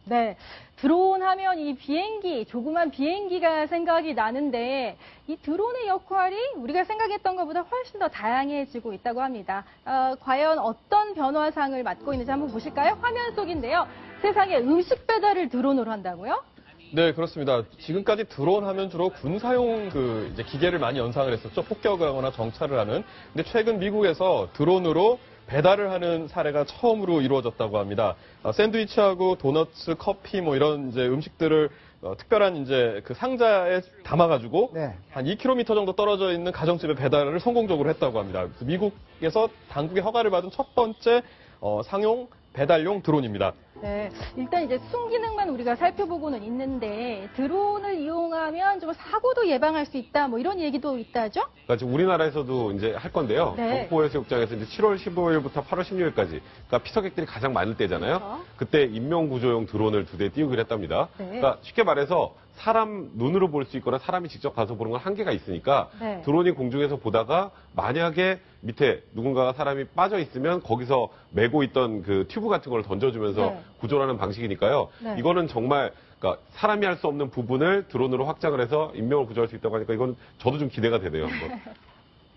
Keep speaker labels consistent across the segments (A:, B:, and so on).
A: 네, 드론 하면 이 비행기, 조그만 비행기가 생각이 나는데 이 드론의 역할이 우리가 생각했던 것보다 훨씬 더 다양해지고 있다고 합니다. 과연 어떤 변화상을 맡고 있는지 한번 보실까요? 화면 속인데요. 세상에 음식 배달을 드론으로 한다고요?
B: 네, 그렇습니다. 지금까지 드론 하면 주로 군사용 이제 기계를 많이 연상을 했었죠. 폭격을 하거나 정찰을 하는. 근데 최근 미국에서 드론으로 배달을 하는 사례가 처음으로 이루어졌다고 합니다. 샌드위치하고 도너츠, 커피 뭐 이런 이제 음식들을 특별한 이제 그 상자에 담아가지고
C: 네.
B: 한 2km 정도 떨어져 있는 가정집에 배달을 성공적으로 했다고 합니다. 그래서 미국에서 당국의 허가를 받은 첫 번째 상용 배달용 드론입니다.
A: 네, 일단 이제 순기능만 우리가 살펴보고는 있는데 드론을 이용하면 좀 사고도 예방할 수 있다, 뭐 이런 얘기도 있다죠?
D: 그러니까 지금 우리나라에서도 이제 할 건데요.
A: 네.
D: 경포해수욕장에서 이제 7월 15일부터 8월 16일까지, 그러니까 피서객들이 가장 많을 때잖아요.
A: 그렇죠.
D: 그때 인명구조용 드론을 2대 띄우기로 했답니다.
A: 네.
D: 그러니까 쉽게 말해서 사람 눈으로 볼 수 있거나 사람이 직접 가서 보는 건 한계가 있으니까
A: 네.
D: 드론이 공중에서 보다가 만약에 밑에 누군가가 사람이 빠져 있으면 거기서 메고 있던 그 튜브 같은 걸 던져주면서
A: 네.
D: 구조하는 방식이니까요.
A: 네.
D: 이거는 정말 그러니까 사람이 할 수 없는 부분을 드론으로 확장을 해서 인명을 구조할 수 있다고 하니까 이건 저도 좀 기대가 되네요. 한번.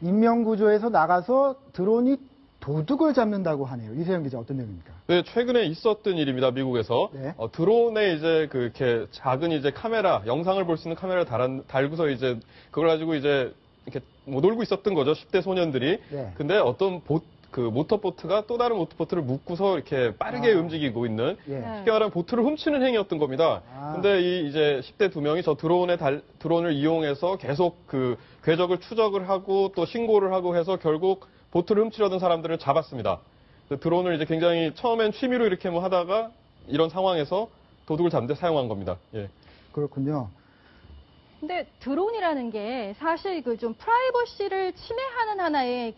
C: 인명구조에서 나가서 드론이 도둑을 잡는다고 하네요. 이세영 기자, 어떤 내용입니까?
B: 네, 최근에 있었던 일입니다. 미국에서.
C: 네.
B: 드론에 이제 이렇게 작은 이제 카메라, 영상을 볼 수 있는 카메라를 달고서 이제 그걸 가지고 이제 이렇게 뭐 놀고 있었던 거죠. 10대 소년들이.
C: 네.
B: 근데 어떤 모터보트가 또 다른 모터보트를 묶고서 이렇게 빠르게 움직이고 있는
C: 예.
A: 네.
B: 쉽게 말하면 보트를 훔치는 행위였던 겁니다.
C: 아.
B: 근데 이제 10대 2명이 저 드론을 이용해서 계속 그 궤적을 추적을 하고 또 신고를 하고 해서 결국 보트를 훔치려던 사람들을 잡았습니다. 드론을 이제 굉장히 처음엔 취미로 이렇게 뭐 하다가 이런 상황에서 도둑을 잡는 데 사용한 겁니다. 예.
C: 그렇군요.
A: 근데 드론이라는 게 사실 그 좀 프라이버시를 침해하는 하나의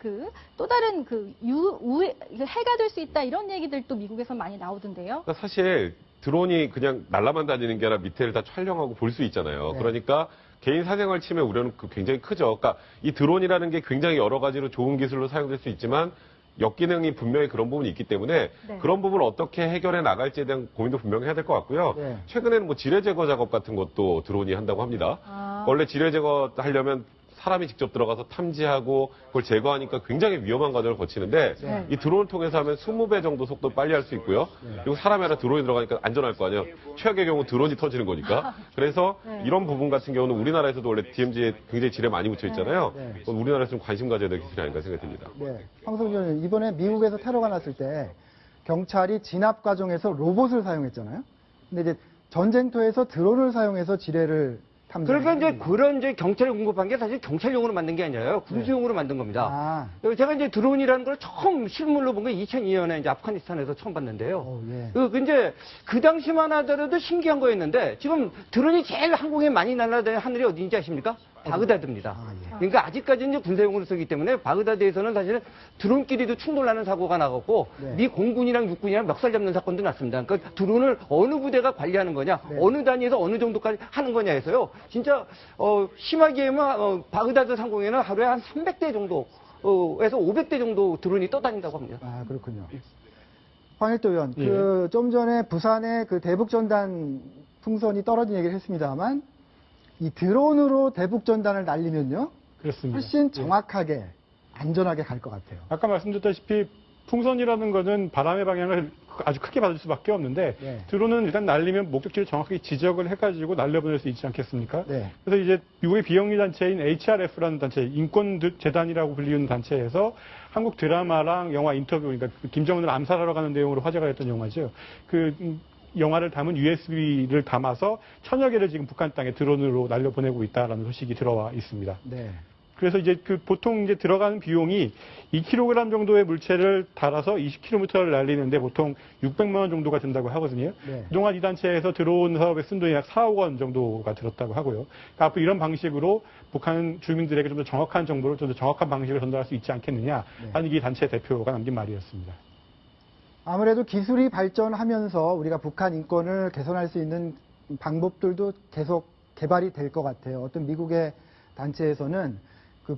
A: 또 다른 해가 될 수 있다, 이런 얘기들도 미국에서 많이 나오던데요.
D: 그러니까 사실 드론이 그냥 날라만 다니는 게 아니라 밑에를 다 촬영하고 볼 수 있잖아요.
C: 네.
D: 그러니까 개인 사생활 침해 우려는 굉장히 크죠. 그러니까 이 드론이라는 게 굉장히 여러 가지로 좋은 기술로 사용될 수 있지만 역기능이 분명히 그런 부분이 있기 때문에
A: 네.
D: 그런 부분을 어떻게 해결해 나갈지에 대한 고민도 분명히 해야 될 것 같고요.
C: 네.
D: 최근에는 뭐 지뢰 제거 작업 같은 것도 드론이 한다고 합니다.
A: 아.
D: 원래 지뢰 제거 하려면 사람이 직접 들어가서 탐지하고 그걸 제거하니까 굉장히 위험한 과정을 거치는데
C: 네.
D: 이 드론을 통해서 하면 20배 정도 속도 빨리 할 수 있고요. 그리고 사람이 아니라 드론이 들어가니까 안전할 거 아니에요. 최악의 경우 드론이 터지는 거니까. 그래서
A: 네.
D: 이런 부분 같은 경우는 우리나라에서도 원래 DMZ에 굉장히 지뢰 많이 묻혀 있잖아요.
C: 네.
D: 그건 우리나라에서 좀 관심 가져야 될 기술이 아닌가 생각이 듭니다.
C: 네. 황성준 의원님, 이번에 미국에서 테러가 났을 때 경찰이 진압 과정에서 로봇을 사용했잖아요. 근데 이제 전쟁터에서 드론을 사용해서 지뢰를
E: 그러니까 이제 그런 이제 경찰에 공급한 게 사실 경찰용으로 만든 게 아니라요. 군수용으로 만든 겁니다.
C: 아.
E: 그리고 제가 이제 드론이라는 걸 처음 실물로 본 게 2002년에 이제 아프가니스탄에서 처음 봤는데요.
C: 예.
E: 이제 그 당시만 하더라도 신기한 거였는데 지금 드론이 제일 한국에 많이 날아다니는 하늘이 어디인지 아십니까? 바그다드입니다. 그러니까 아직까지는 이제 군사용으로 쓰기 때문에 바그다드에서는 사실은 드론끼리도 충돌나는 사고가 나갔고
C: 네.
E: 미 공군이랑 육군이랑 멱살 잡는 사건도 났습니다. 그러니까 드론을 어느 부대가 관리하는 거냐,
C: 네.
E: 어느 단위에서 어느 정도까지 하는 거냐 해서요. 진짜 심하게만 바그다드 상공에는 하루에 한 300대 정도 에서 500대 정도 드론이 떠다닌다고 합니다.
C: 아, 그렇군요. 황일도 의원,
B: 예.
C: 좀 전에 부산에 대북전단 풍선이 떨어진 얘기를 했습니다만, 이 드론으로 대북전단을 날리면요,
F: 그렇습니다.
C: 훨씬 정확하게, 안전하게 갈 것 같아요.
F: 아까 말씀드렸다시피 풍선이라는 것은 바람의 방향을 아주 크게 받을 수밖에 없는데
C: 네.
F: 드론은 일단 날리면 목적지를 정확하게 지적을 해가지고 날려보낼 수 있지 않겠습니까?
C: 네.
F: 그래서 이제 미국의 비영리 단체인 HRF라는 단체, 인권재단이라고 불리는 단체에서 한국 드라마랑 영화 인터뷰, 그러니까 김정은을 암살하러 가는 내용으로 화제가 됐던 영화죠. 영화를 담은 USB를 담아서 천여 개를 지금 북한 땅에 드론으로 날려보내고 있다라는 소식이 들어와 있습니다.
C: 네.
F: 그래서 이제 보통 이제 들어가는 비용이 2kg 정도의 물체를 달아서 20km를 날리는데 보통 600만 원 정도가 든다고 하거든요.
C: 네.
F: 그동안 이 단체에서 드론 사업에 쓴 돈이 약 4억 원 정도가 들었다고 하고요. 그러니까 앞으로 이런 방식으로 북한 주민들에게 좀 더 정확한 정보를 좀 더 정확한 방식으로 전달할 수 있지 않겠느냐 하는 이 단체 대표가 남긴 말이었습니다.
C: 아무래도 기술이 발전하면서 우리가 북한 인권을 개선할 수 있는 방법들도 계속 개발이 될 것 같아요. 어떤 미국의 단체에서는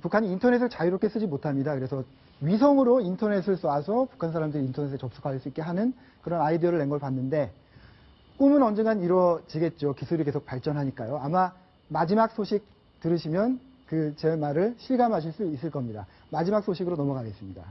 C: 북한이 인터넷을 자유롭게 쓰지 못합니다. 그래서 위성으로 인터넷을 쏴서 북한 사람들이 인터넷에 접속할 수 있게 하는 그런 아이디어를 낸 걸 봤는데, 꿈은 언젠간 이루어지겠죠. 기술이 계속 발전하니까요. 아마 마지막 소식 들으시면 제 말을 실감하실 수 있을 겁니다. 마지막 소식으로 넘어가겠습니다.